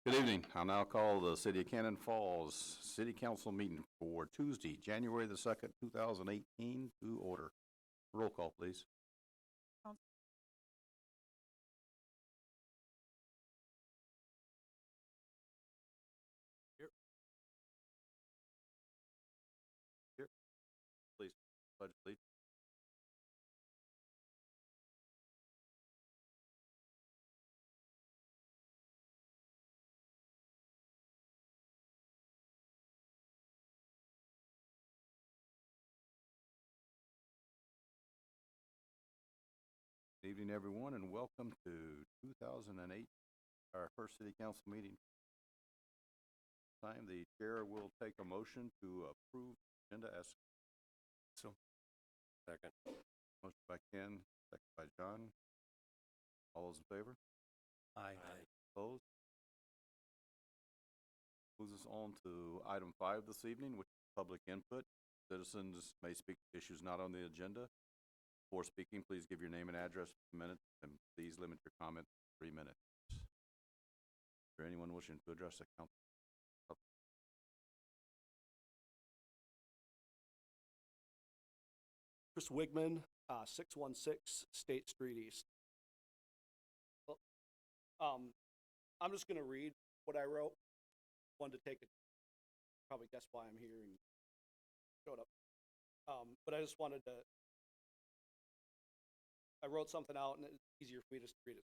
Good evening. I'll now call the City of Cannon Falls City Council meeting for Tuesday, January the 2nd, 2018 to order. Roll call, please. Here. Please, pledge, please. Good evening, everyone, and welcome to 2008, our first City Council meeting. Time the chair will take a motion to approve agenda as So, second. motion by Ken, second by John. All those in favor? Aye. Opposed? Moves us on to item 5 this evening, which is public input. Citizens may speak to issues not on the agenda. Before speaking, please give your name and address for a minute, and please limit your comment to 3 minutes. Is there anyone wishing to address the council? Chris Wigman, 616 State Street East. Well, I'm just gonna read what I wrote. Wanted to take it, probably guess why I'm here and showed up. But I just wanted to, I wrote something out and it's easier for me to just read it.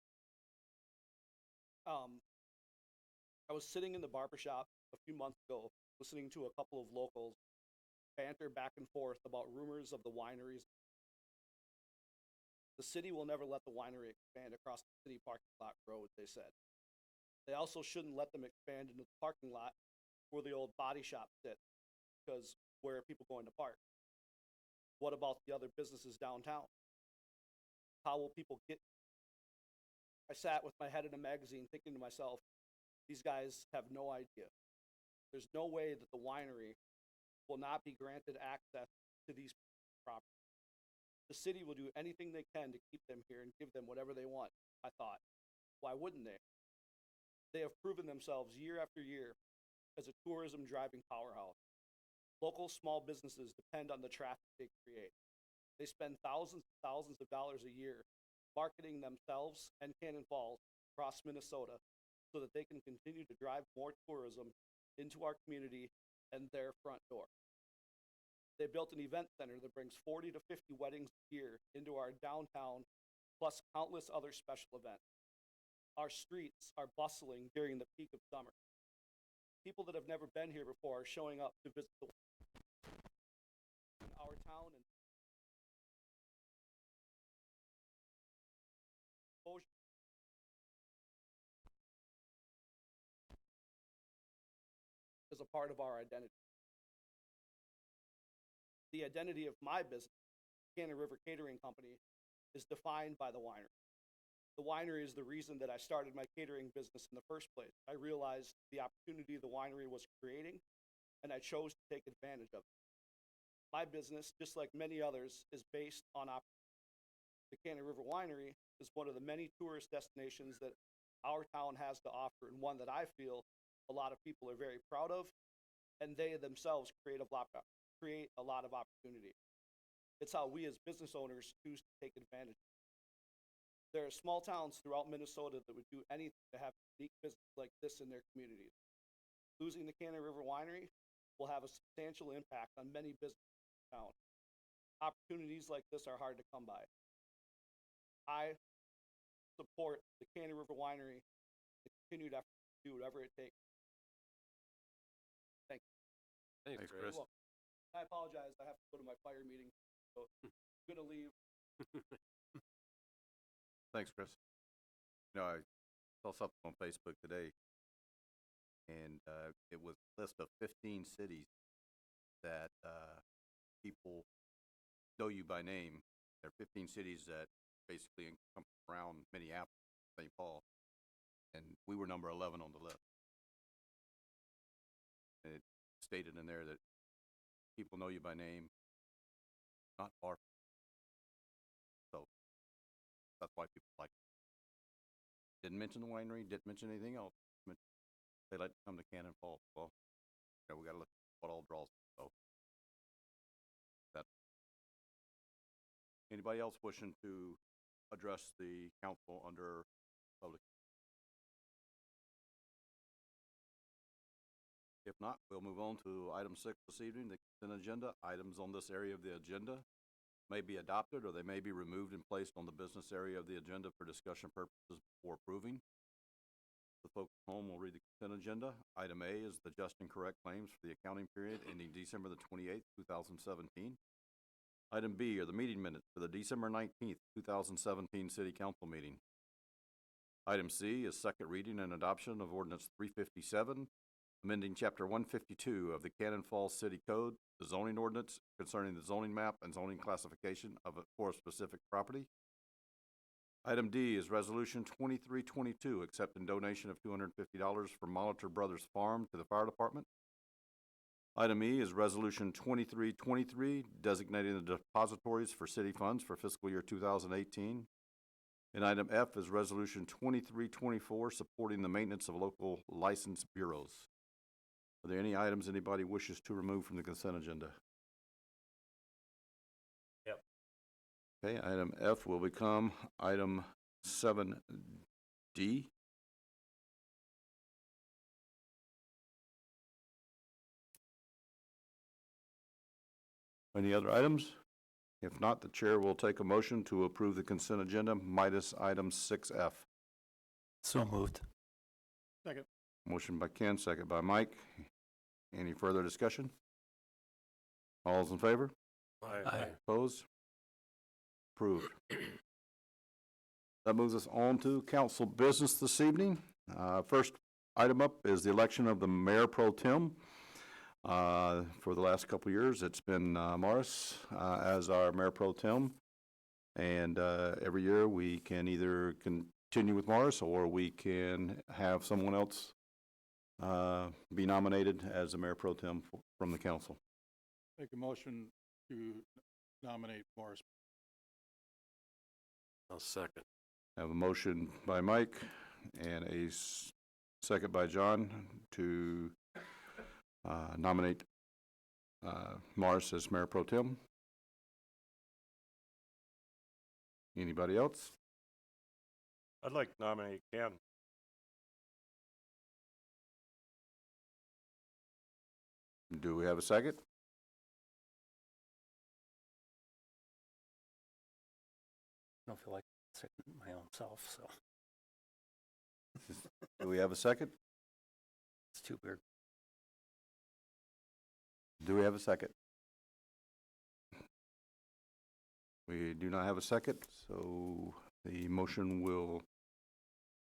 I was sitting in the barber shop a few months ago, listening to a couple of locals banter back and forth about rumors of the wineries. The city will never let the winery expand across the city parking lot road, they said. They also shouldn't let them expand into the parking lot where the old body shop sits, because where are people going to park? What about the other businesses downtown? How will people get? I sat with my head in a magazine thinking to myself, these guys have no idea. There's no way that the winery will not be granted access to these properties. The city will do anything they can to keep them here and give them whatever they want, I thought. Why wouldn't they? They have proven themselves year after year as a tourism driving powerhouse. Local small businesses depend on the traffic they create. They spend thousands and thousands of dollars a year marketing themselves and Cannon Falls across Minnesota so that they can continue to drive more tourism into our community and their front door. They built an event center that brings 40 to 50 weddings a year into our downtown, plus countless other special events. Our streets are bustling during the peak of summer. People that have never been here before are showing up to visit our town and is a part of our identity. The identity of my business, Cannon River Catering Company, is defined by the winery. The winery is the reason that I started my catering business in the first place. I realized the opportunity the winery was creating, and I chose to take advantage of it. My business, just like many others, is based on opportunity. The Cannon River Winery is one of the many tourist destinations that our town has to offer, and one that I feel a lot of people are very proud of, and they themselves create a lot of opportunity. It's how we as business owners choose to take advantage. There are small towns throughout Minnesota that would do anything to have unique business like this in their communities. Losing the Cannon River Winery will have a substantial impact on many businesses in the town. Opportunities like this are hard to come by. I support the Cannon River Winery and the continued effort to do whatever it takes. Thank you. Thanks, Chris. Well, I apologize, I have to go to my fire meeting, so I'm gonna leave. Thanks, Chris. You know, I saw something on Facebook today, and it was a list of 15 cities that people know you by name. There are 15 cities that basically come around Minneapolis, St. Paul, and we were number 11 on the list. And it stated in there that people know you by name, not far. So that's why people like it. Didn't mention the winery, didn't mention anything else. they like to come to Cannon Falls. Well, you know, we gotta look at what all draws, so. That. Anybody else wishing to address the council under public? If not, we'll move on to item 6 this evening, the consent agenda. Items on this area of the agenda may be adopted or they may be removed and placed on the business area of the agenda for discussion purposes before approving. The folks at home will read the consent agenda. Item A is the just and correct claims for the accounting period ending December the 28th, 2017. Item B are the meeting minutes for the December 19th, 2017 City Council meeting. Item C is second reading and adoption of Ordinance 357, amending Chapter 152 of the Cannon Falls City Code, the zoning ordinance concerning the zoning map and zoning classification for a specific property. Item D is Resolution 2322, accepting donation of $250 from Molitor Brothers Farm to the Fire Department. Item E is Resolution 2323, designating the depositories for city funds for fiscal year 2018. And item F is Resolution 2324, supporting the maintenance of local license bureaus. Are there any items anybody wishes to remove from the consent agenda? Yep. Okay, item F will become item 7D. Any other items? If not, the chair will take a motion to approve the consent agenda minus item 6F. So moved. Second. Motion by Ken, second by Mike. Any further discussion? All's in favor? Aye. Opposed? Approved. That moves us on to council business this evening. First item up is the election of the mayor pro tem. For the last couple of years, it's been Morris as our mayor pro tem. And every year we can either continue with Morris or we can have someone else be nominated as the mayor pro tem from the council. Make a motion to nominate Morris. I'll second. I have a motion by Mike and a second by John to nominate Morris as mayor pro tem. Anybody else? I'd like to nominate Ken. Do we have a second? I don't feel like seconding my own self, so Do we have a second? it's too weird. Do we have a second? We do not have a second, so the motion will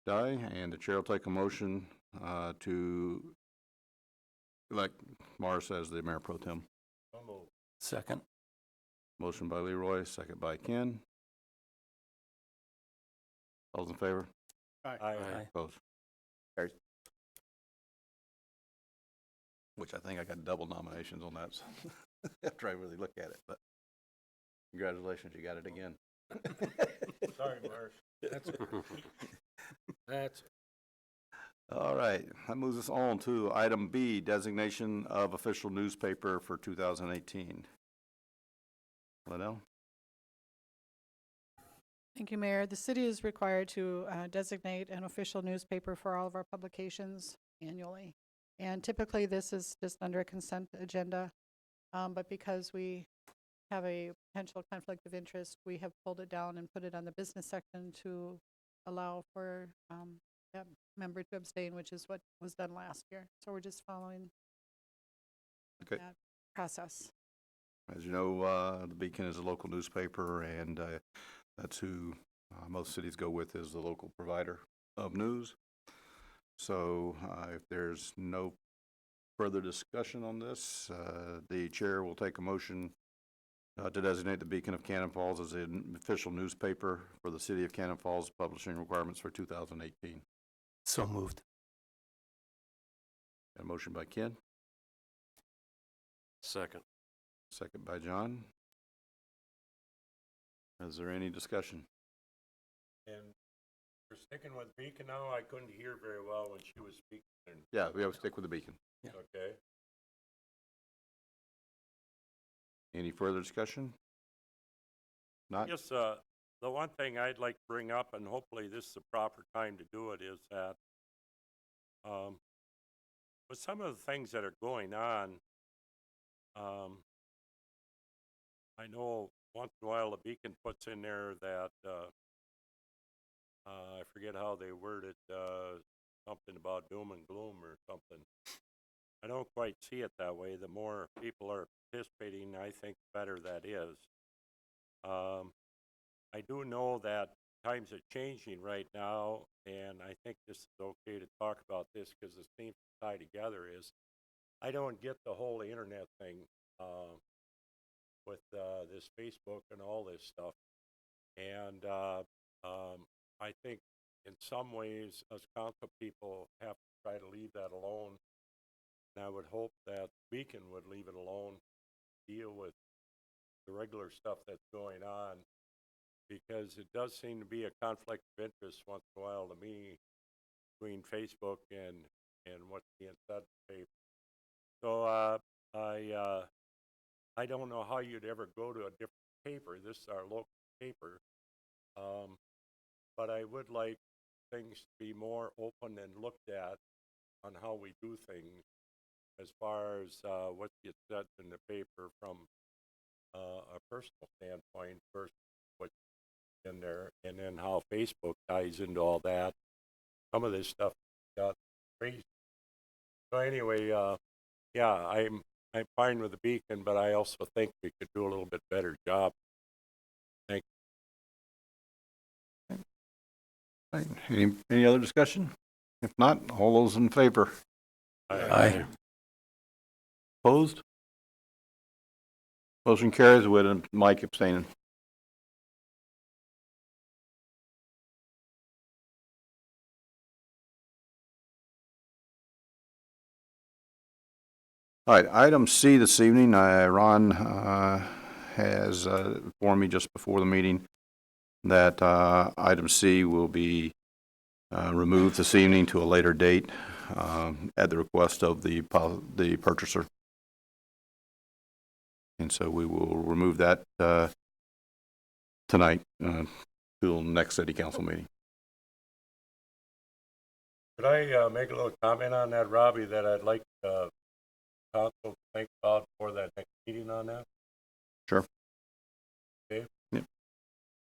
die, and the chair will take a motion to elect Morris as the mayor pro tem. Second. Motion by Leroy, second by Ken. All those in favor? Aye. Opposed? Carries. Which I think I got double nominations on that, so after I really look at it, but congratulations, you got it again. Sorry, Morris. That's All right, that moves us on to item B, designation of official newspaper for 2018. Liddell? Thank you, Mayor. The city is required to designate an official newspaper for all of our publications annually. And typically, this is just under a consent agenda. But because we have a potential conflict of interest, we have pulled it down and put it on the business section to allow for that member to abstain, which is what was done last year. So we're just following Okay. that process. As you know, the Beacon is a local newspaper, and that's who most cities go with, is the local provider of news. So if there's no further discussion on this, the chair will take a motion to designate the Beacon of Cannon Falls as an official newspaper for the city of Cannon Falls, publishing requirements for 2018. so moved. A motion by Ken, Second. second by John. Is there any discussion? And We're sticking with Beacon now. I couldn't hear very well when she was speaking. Yeah, we have to stick with the beacon. Okay. Any further discussion? Not? Yes, the one thing I'd like to bring up, and hopefully this is the proper time to do it, is that with some of the things that are going on, I know once in a while the Beacon puts in there that I forget how they word it, something about doom and gloom or something. I don't quite see it that way. The more people are participating, I think the better that is. I do know that times are changing right now, and I think this is okay to talk about this because it seems to tie together. Is I don't get the whole internet thing with this Facebook and all this stuff, and I think in some ways us council people have to try to leave that alone. And I would hope that Beacon would leave it alone, deal with the regular stuff that's going on, because it does seem to be a conflict of interest once in a while to me between Facebook and what's being said in the paper. So I don't know how you'd ever go to a different paper. This is our local paper, but I would like things to be more open and looked at on how we do things, as far as what gets said in the paper from a personal standpoint versus what's in there, and then how Facebook ties into all that. Some of this stuff got crazy. So anyway, yeah, I'm fine with the Beacon, but I also think we could do a little bit better job. Thank you. Right. Any other discussion? If not, all those in favor? Aye. Opposed? Motion carries with Mike abstaining. All right, item C this evening, Ron has informed me just before the meeting that item C will be removed this evening to a later date at the request of the purchaser. And so we will remove that tonight till next city council meeting. Could I make a little comment on that, Robbie, that I'd like council to think about for that next meeting on that? Sure. Okay. Yep.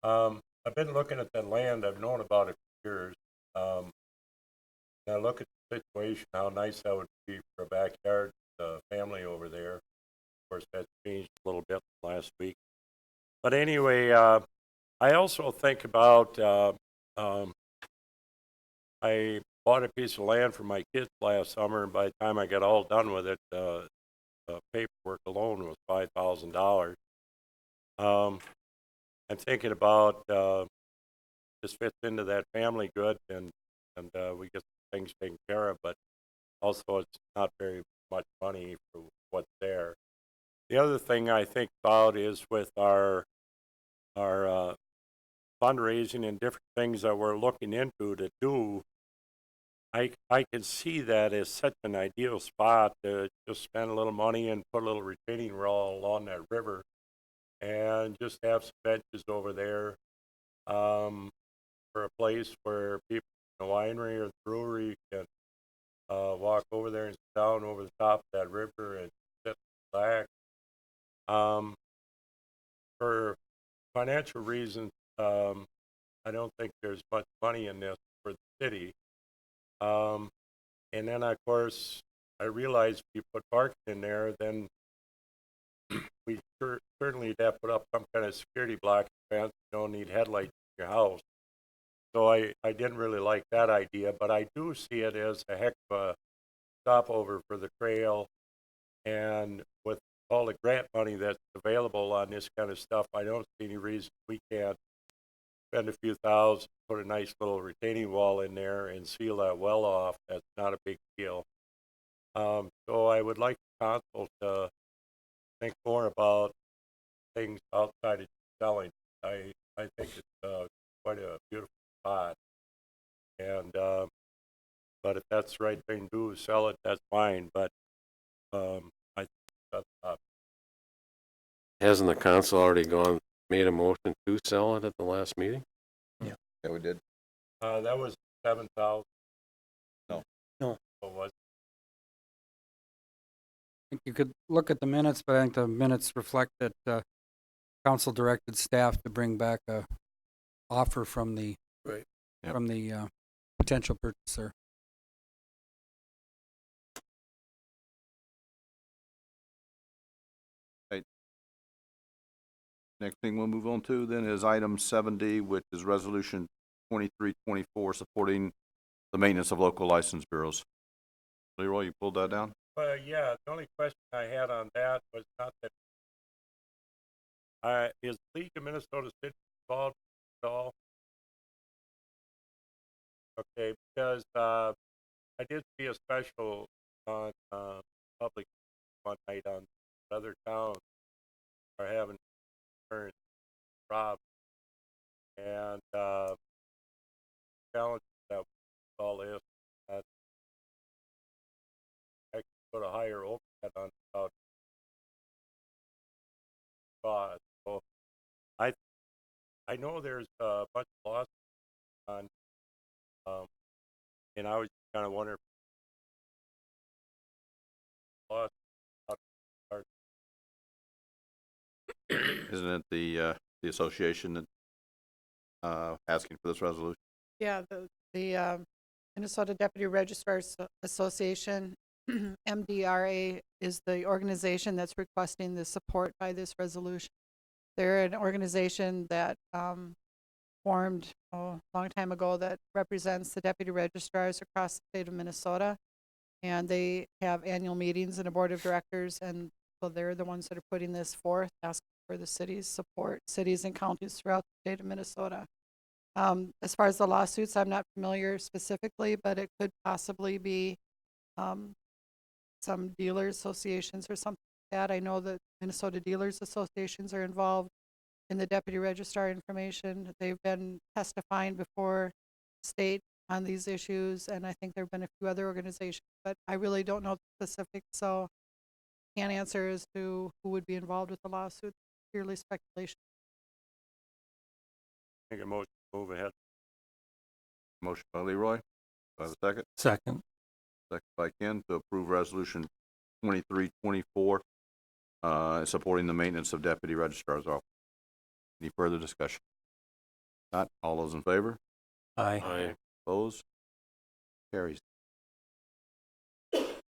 I've been looking at that land. I've known about it for years. And I look at the situation, how nice that would be for a backyard family over there. Of course, that's changed a little bit last week. But anyway, I also think about I bought a piece of land for my kids last summer, and by the time I got all done with it, the paperwork alone was $5,000. I'm thinking about this fits into that family good, and we get things taken care of, but also it's not very much money for what's there. The other thing I think about is with our fundraising and different things that we're looking into to do, I can see that as such an ideal spot to just spend a little money and put a little retaining wall along that river and just have some benches over there for a place where people in the winery or the brewery can walk over there and sit down over the top of that river and sit back. For financial reasons, I don't think there's much money in this for the city. And then, of course, I realized if you put parking in there, then we certainly have to put up some kind of security block fence. You don't need headlights in your house. So I didn't really like that idea, but I do see it as a heck of a stopover for the trail. And with all the grant money that's available on this kind of stuff, I don't see any reason we can't spend a few thousand, put a nice little retaining wall in there and seal that well off. That's not a big deal. So I would like the council to think more about things outside of selling. I think it's quite a beautiful spot. And, but if that's the right thing to do, sell it, that's fine, but, I, that's, Hasn't the council already made a motion to sell it at the last meeting? Yeah, we did. that was 7,000. No. No. What was I think you could look at the minutes, but I think the minutes reflect that council directed staff to bring back a offer from the Yep. from the potential purchaser. Next thing we'll move on to then is item 7D, which is resolution 2324, supporting the maintenance of local license bureaus. Leroy, you pulled that down? Yeah, the only question I had on that was not that, is League of Minnesota Cities involved at all? Okay, because, I did see a special on, public one night on other towns are having turns robbed, and, challenge that all is that I could put a higher overhead on about cost. So I know there's a bunch of losses on, and I was kind of wondering if loss are Isn't it the association that, asking for this resolution? Yeah, the Minnesota Deputy Registrars Association, MDRA, is the organization that's requesting the support by this resolution. They're an organization that formed a long time ago that represents the deputy registrars across the state of Minnesota. And they have annual meetings and a board of directors, and so they're the ones that are putting this forth, asking for the city's support, cities and counties throughout the state of Minnesota. As far as the lawsuits, I'm not familiar specifically, but it could possibly be some dealers associations or something like that. I know that Minnesota Dealers Associations are involved in the deputy registrar information. They've been testifying before state on these issues, and I think there have been a few other organizations, but I really don't know the specifics, so can't answer as to who would be involved with the lawsuit. Purely speculation. make a motion to move ahead. Motion by Leroy. Do I have a second? Second. Second by Ken to approve resolution 2324, supporting the maintenance of deputy registrar's office. Any further discussion? Not, all those in favor? Aye. Opposed? Carries.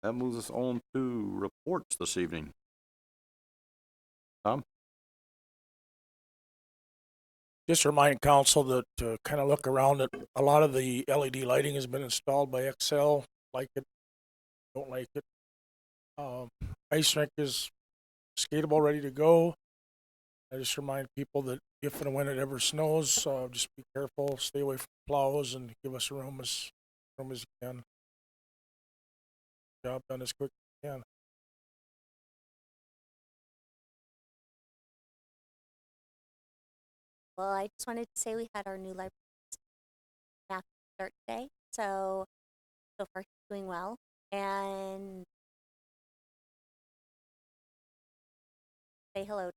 That moves us on to reports this evening. Tom? Just remind council that to kind of look around at a lot of the LED lighting has been installed by Excel. Like it, don't like it. Ice rink is skatable, ready to go. I just remind people that if and when it ever snows, just be careful, stay away from plows, and give us room as you can. Job done as quick as you can. Well, I just wanted to say we had our new library staff start today, so far he's doing well. And say hello.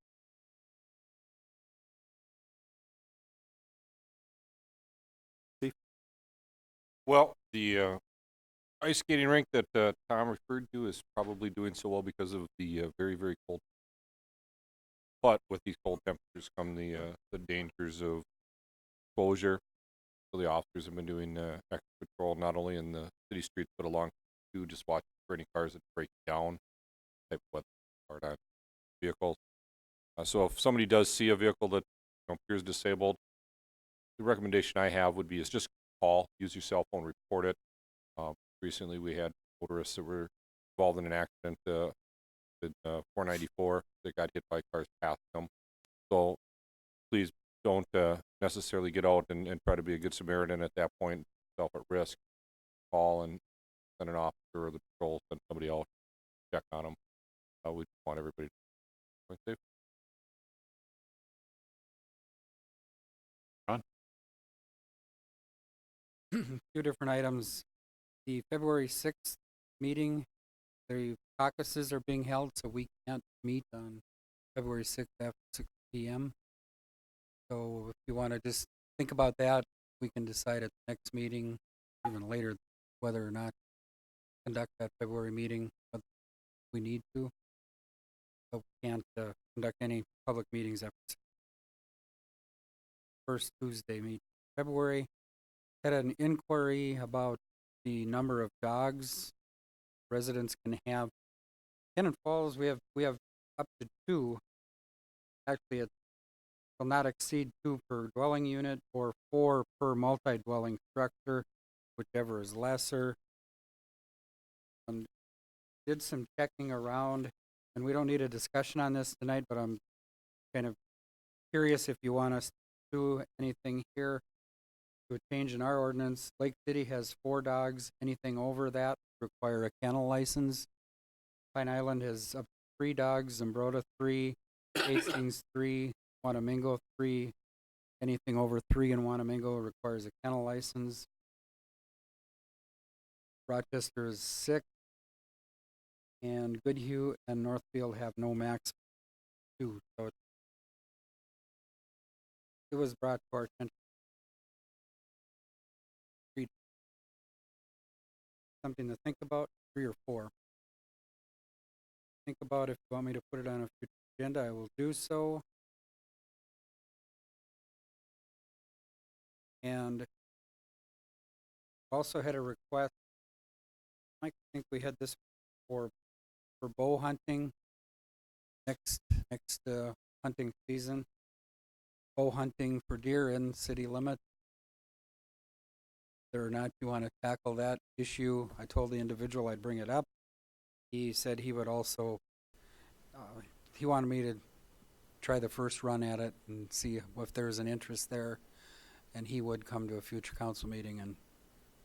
Well, the ice skating rink that Tom referred to is probably doing so well because of the very, very cold. But with these cold temperatures come the dangers of exposure. So the officers have been doing extra patrol not only in the city streets but along too, just watching for any cars that break down type of weather on vehicles. So if somebody does see a vehicle that appears disabled, the recommendation I have would be is just call, use your cell phone, report it. Recently we had motorists that were involved in an accident in 494 that got hit by cars past them. So please don't necessarily get out and try to be a good Samaritan at that point, self at risk. Call and send an officer or the patrol, send somebody out, check on them. We want everybody to be safe. Ron? Two different items. The February 6th meeting, the caucuses are being held, so we can't meet on February 6th after 6 p.m. So if you want to just think about that, we can decide at the next meeting, even later, whether or not conduct that February meeting, but we need to. So we can't conduct any public meetings after first Tuesday meet February. Had an inquiry about the number of dogs residents can have. Cannon Falls, we have up to 2. Actually, it will not exceed 2 per dwelling unit or 4 per multi-dwelling structure, whichever is lesser. And did some checking around, and we don't need a discussion on this tonight, but I'm kind of curious if you want us to do anything here to a change in our ordinance. Lake City has 4 dogs. Anything over that require a kennel license. Pine Island has up to 3 dogs. Zumbrota 3, Hastings 3, Wanamingo 3. Anything over 3 in Wanamingo requires a kennel license. Rochester is 6, and Goodhue and Northfield have no max 2. So it was brought to our attention. Something to think about, 3 or 4. Think about if you want me to put it on a future agenda, I will do so. And also had a request, I think we had this for bow hunting next hunting season. Bow hunting for deer in city limits. Whether or not you want to tackle that issue, I told the individual I'd bring it up. He said he would also, he wanted me to try the first run at it and see if there's an interest there, and he would come to a future council meeting and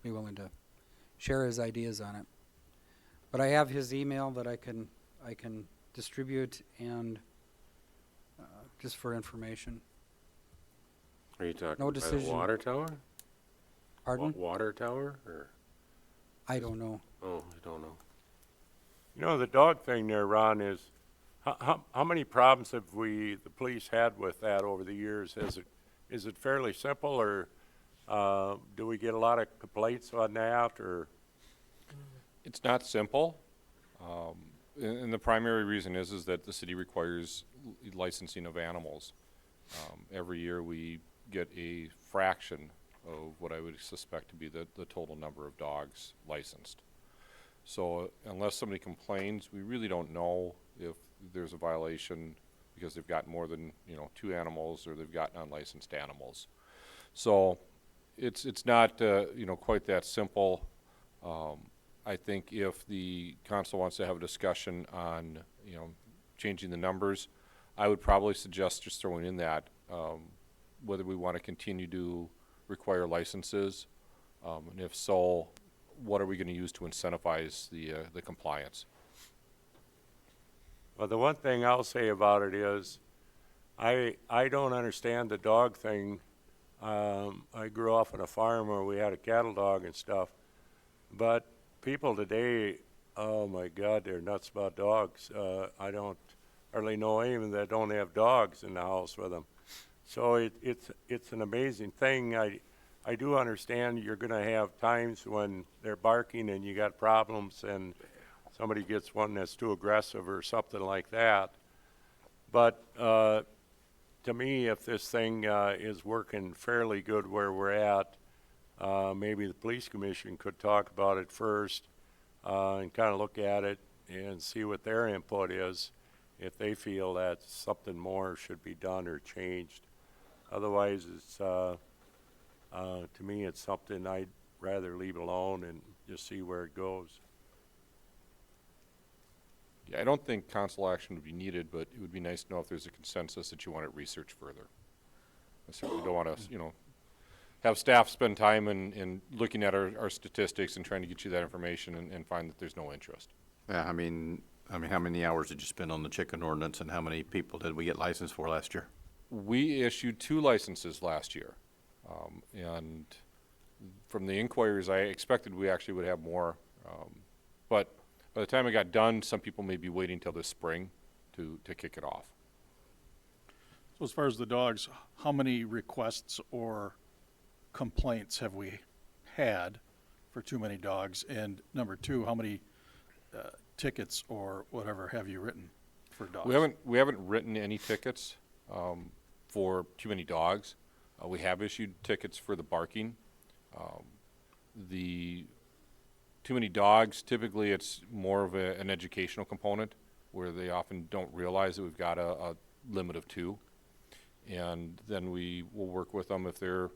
be willing to share his ideas on it. But I have his email that I can distribute, and just for information. Are you talking No by the decision. water tower? Pardon? Water tower, or? I don't know. Oh, I don't know. You know, the dog thing there, Ron, is how many problems have the police had with that over the years? Is it fairly simple, or do we get a lot of complaints on that, or? It's not simple. And the primary reason is that the city requires licensing of animals. Every year we get a fraction of what I would suspect to be the total number of dogs licensed. So unless somebody complains, we really don't know if there's a violation because they've got more than 2 animals, or they've got unlicensed animals. So it's not quite that simple. I think if the council wants to have a discussion on changing the numbers, I would probably suggest just throwing in that whether we want to continue to require licenses, and if so, what are we going to use to incentivize the compliance? Well, the one thing I'll say about it is, I don't understand the dog thing. I grew up on a farm where we had a cattle dog and stuff, but people today, oh my God, they're nuts about dogs. I don't hardly know anyone that don't have dogs in the house with them. So it's an amazing thing. I do understand you're going to have times when they're barking and you got problems and somebody gets one that's too aggressive or something like that. But to me, if this thing is working fairly good where we're at, maybe the police commission could talk about it first and kind of look at it and see what their input is, if they feel that something more should be done or changed. Otherwise, it's to me, it's something I'd rather leave alone and just see where it goes. Yeah, I don't think council action would be needed, but it would be nice to know if there's a consensus that you want to research further. I certainly don't want to, have staff spend time in looking at our statistics and trying to get you that information and find that there's no interest. Yeah, I mean, how many hours did you spend on the chicken ordinance, and how many people did we get licensed for last year? We issued 2 licenses last year, and from the inquiries, I expected we actually would have more. But by the time it got done, some people may be waiting till this spring to kick it off. So as far as the dogs, how many requests or complaints have we had for too many dogs? And number two, how many tickets or whatever have you written for dogs? We haven't written any tickets for too many dogs. We have issued tickets for the barking. The too many dogs, typically it's more of an educational component where they often don't realize that we've got a limit of 2. And then we will work with them if they're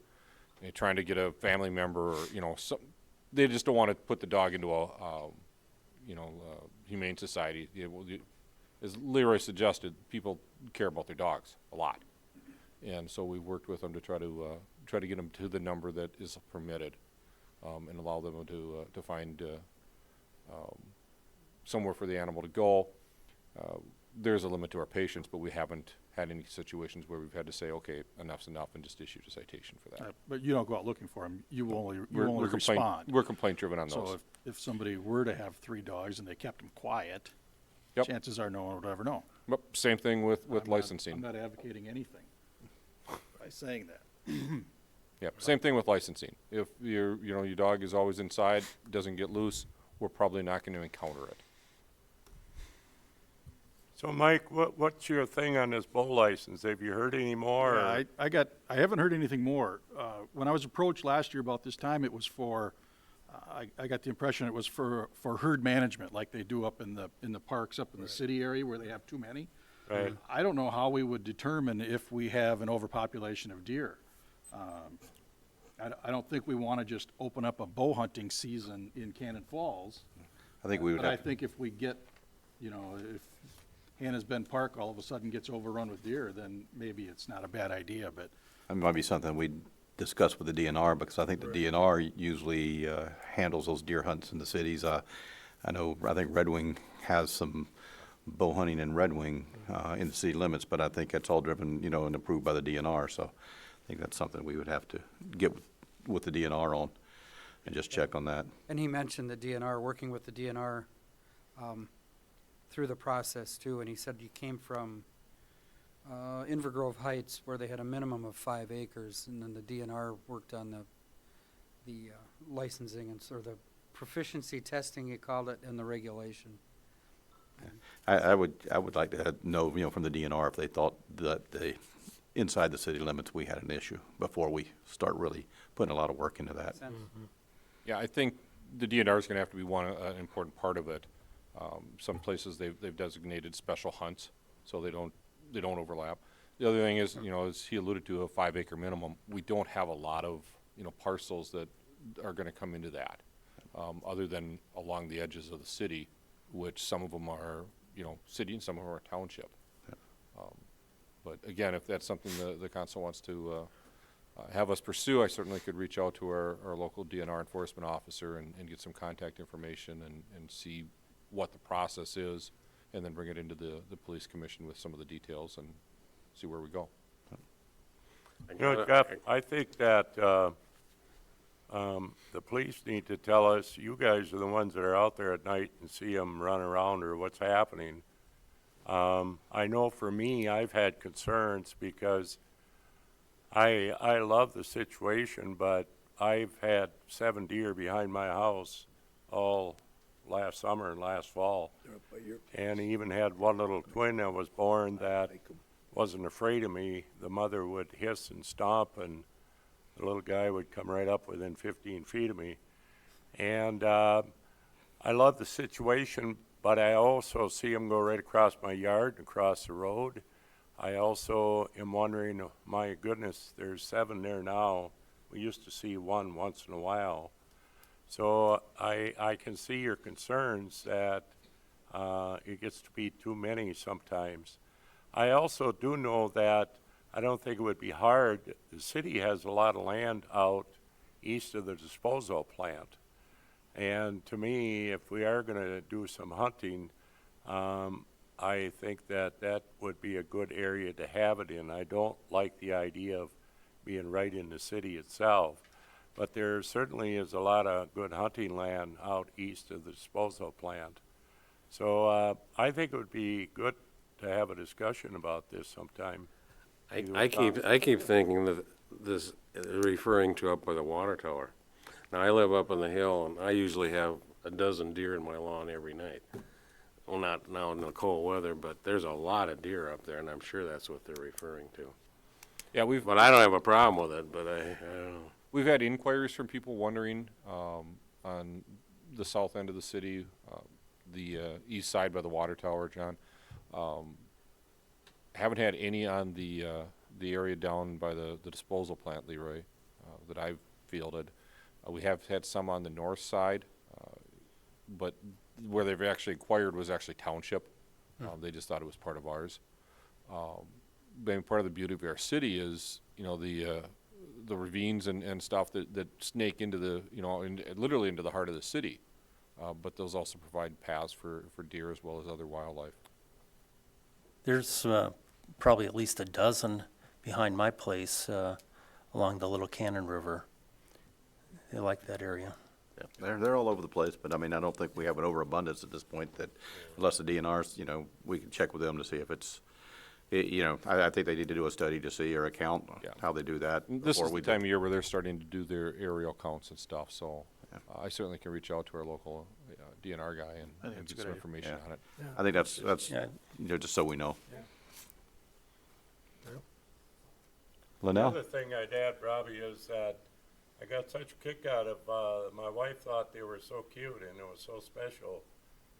trying to get a family member or, they just don't want to put the dog into a humane society. As Leroy suggested, people care about their dogs a lot. And so we worked with them to try to get them to the number that is permitted, and allow them to find somewhere for the animal to go. There's a limit to our patience, but we haven't had any situations where we've had to say, okay, enough's enough, and just issued a citation for that. But you don't go out looking for them. You only We're respond. We're complaint driven on those. So if somebody were to have 3 dogs and they kept them quiet, Yep. chances are no one would ever know. But same thing with I'm licensing. not advocating anything by saying that. Yep, same thing with licensing. If your dog is always inside, doesn't get loose, we're probably not going to encounter it. So Mike, what's your thing on this bull license? Have you heard any more? Yeah, I haven't heard anything more. When I was approached last year about this time, it was for, I got the impression it was for herd management, like they do up in the parks up in the city area where they have too many. Right. I don't know how we would determine if we have an overpopulation of deer. I don't think we want to just open up a bow hunting season in Cannon Falls. I think we would But I have, think if we get, if Hannah's Bend Park all of a sudden gets overrun with deer, then maybe it's not a bad idea, but that might be something we'd discuss with the DNR, because I think the DNR usually handles those deer hunts in the cities. I think Red Wing has some bow hunting in Red Wing in the city limits, but I think that's all driven, and approved by the DNR, so I think that's something we would have to get with the DNR on and just check on that. And he mentioned the DNR, working with the DNR through the process too, and he said you came from Invergrove Heights where they had a minimum of 5 acres, and then the DNR worked on the licensing and sort of the proficiency testing, he called it, and the regulation. I would like to know, from the DNR if they thought that inside the city limits we had an issue before we start really putting a lot of work into that. Yeah, I think the DNR is going to have to be an important part of it. Some places they've designated special hunts, so they don't overlap. The other thing is, as he alluded to, a 5-acre minimum. We don't have a lot of parcels that are going to come into that, other than along the edges of the city, which some of them are city and some of them are township. But again, if that's something the council wants to have us pursue, I certainly could reach out to our local DNR enforcement officer and get some contact information and see what the process is, and then bring it into the police commission with some of the details and see where we go. Jeff, I think that the police need to tell us, you guys are the ones that are out there at night and see them run around or what's happening. I know for me, I've had concerns because I love the situation, but I've had 7 deer behind my house all last summer and last fall. And he even had one little twin that was born that wasn't afraid of me. The mother would hiss and stomp, and the little guy would come right up within 15 feet of me. And I love the situation, but I also see him go right across my yard and across the road. I also am wondering, my goodness, there's 7 there now. We used to see one once in a while. So I can see your concerns that it gets to be too many sometimes. I also do know that I don't think it would be hard. The city has a lot of land out east of the disposal plant. And to me, if we are going to do some hunting, I think that would be a good area to have it in. I don't like the idea of being right in the city itself. but there certainly is a lot of good hunting land out east of the disposal plant. So I think it would be good to have a discussion about this sometime. I keep thinking that this is referring to up by the water tower. Now, I live up on the hill, and I usually have a dozen deer in my lawn every night. Well, not now in the cold weather, but there's a lot of deer up there, and I'm sure that's what they're referring to. Yeah, But I don't have a problem with it, but I don't know. we've had inquiries from people wondering, on the south end of the city, the east side by the water tower, John. Haven't had any on the area down by the disposal plant, Leroy, that I've fielded. We have had some on the north side, but where they've actually inquired was actually township. They just thought it was part of ours. But part of the beauty of our city is, you know, the ravines and stuff that snake into the, you know, literally into the heart of the city. But those also provide paths for deer as well as other wildlife. There's probably at least a dozen behind my place along the Little Cannon River. They like that area. Yeah, they're all over the place, but I mean, I don't think we have an overabundance at this point that unless the DNRs, you know, we can check with them to see if it's, you know, I think they need to do a study to see or account Yeah. how they do that. This before is we the do- time of year where they're starting to do their aerial counts and stuff, so Yeah. I certainly can reach out to our local DNR guy and that's a get good some idea. information Yeah. on it. I think that's, Yeah. you know, just so we know. The Linnell? other thing I'd add, Robbie, is that I got such a kick out of, my wife thought they were so cute and it was so special.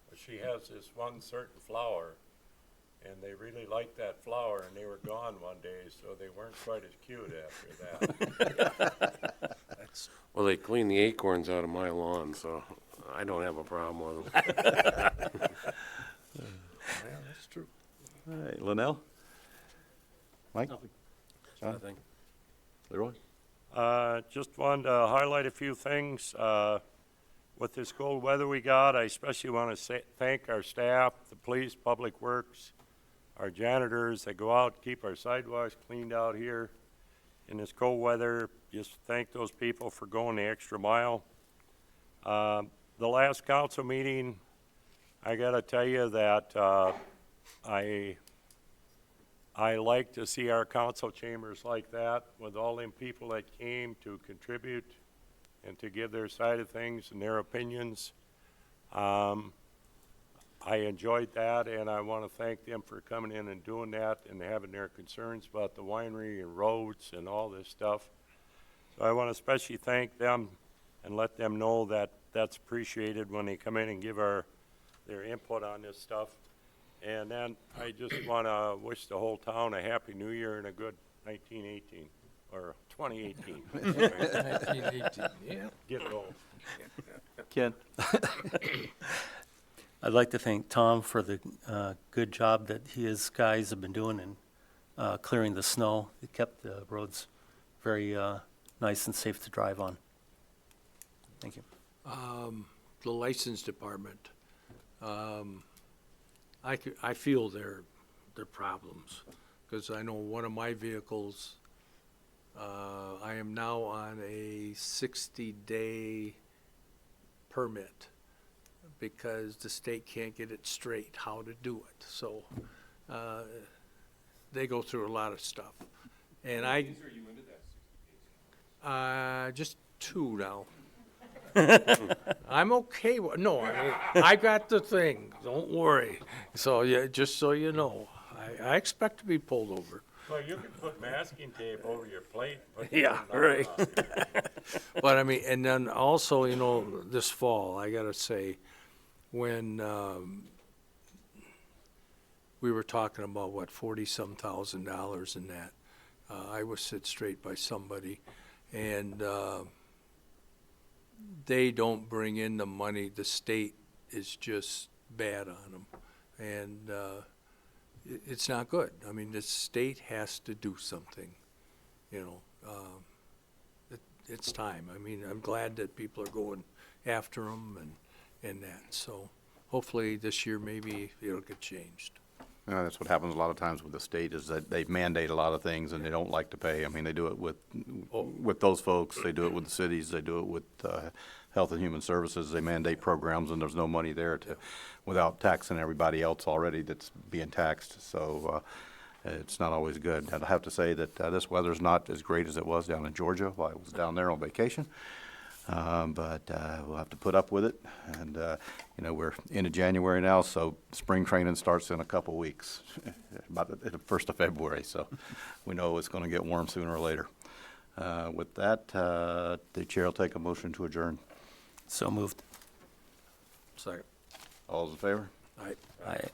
But she has this one certain flower, and they really liked that flower, and they were gone one day, so they weren't quite as cute after that. Well, they clean the acorns out of my lawn, so I don't have a problem with them. That's true. All right, Linnell? Mike? I think. Leroy? Just wanted to highlight a few things. With this cold weather we got, I especially want to thank our staff, the police, public works, our janitors that go out, keep our sidewalks cleaned out here in this cold weather. Just thank those people for going the extra mile. The last council meeting, I gotta tell you that, I like to see our council chambers like that, with all them people that came to contribute and to give their side of things and their opinions. I enjoyed that, and I want to thank them for coming in and doing that and having their concerns about the winery and roads and all this stuff. So I want to especially thank them and let them know that that's appreciated when they come in and give their input on this stuff. And then I just want to wish the whole town a happy new year and a good 1918, or 2018. 1918, yeah. Get old. Ken? I'd like to thank Tom for the good job that his guys have been doing in clearing the snow. It kept the roads very nice and safe to drive on. Thank you. The license department, I feel their problems, because I know one of my vehicles, I am now on a 60-day permit because the state can't get it straight how to do it. So they go through a lot of stuff. And just 2 now. I'm okay with, no, I mean, I got the thing, don't worry. So, yeah, just so you know, I expect to be pulled over. Well, you can put masking tape over your plate. and put Yeah, your right. number on it. But I mean, and then also, you know, this fall, I gotta say, when, we were talking about, what, $40-some thousand in that, I was set straight by somebody, and, they don't bring in the money. The state is just bad on them. And it's not good. I mean, the state has to do something, you know. It's time. I mean, I'm glad that people are going after them and that. So hopefully this year maybe it'll get changed. That's what happens a lot of times with the state, is that they mandate a lot of things and they don't like to pay. I mean, they do it with those folks, they do it with the cities, they do it with Health and Human Services. They mandate programs and there's no money there without taxing everybody else already that's being taxed. So it's not always good. I'd have to say that this weather's not as great as it was down in Georgia while I was down there on vacation. But we'll have to put up with it. And, we're into January now, so spring training starts in a couple weeks, about the 1st of February. So we know it's going to get warm sooner or later. With that, the chair will take a motion to adjourn. So moved. Second. All those in favor? Aye. Aye.